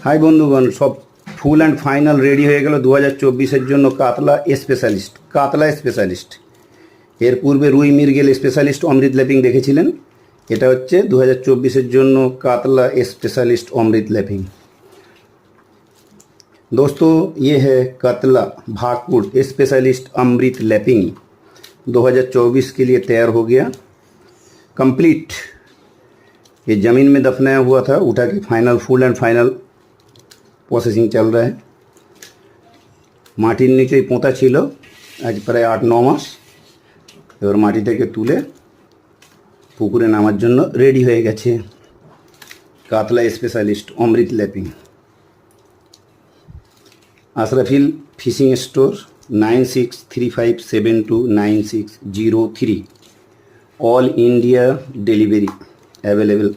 High বন্ধুগণ, সব full and final ready হয়ে গেল 2024-এর জন্য কাতলা স্পেশালিস্ট। এর পূর্বে রুই মৃগেল স্পেশালিস্ট অমৃত ল্যাপিং দেখেছিলেন। এটা হচ্ছে 2024-এর জন্য কাতলা स्पेशलिस्ट अमृत लैपिंग। दोस्तों ये है कतला भाकुड़ स्पेशलिस्ट अमृत लैपिंग 2024 के लिए तैयार हो गया कंप्लीट। ये ज़मीन में दफनाया हुआ था, उठा के final full and final processing চল रहा है। মাটির নিচেই পোঁতা ছিল আজ প্রায় 8-9 মাস। এবার মাটি থেকে তুলে পুকুরে নামার জন্য রেডি হয়ে গেছে কাতলা স্পেশালিস্ট অমৃত ল্যাপিং। Ashrafil fishing store 9635729603 all India delivery available.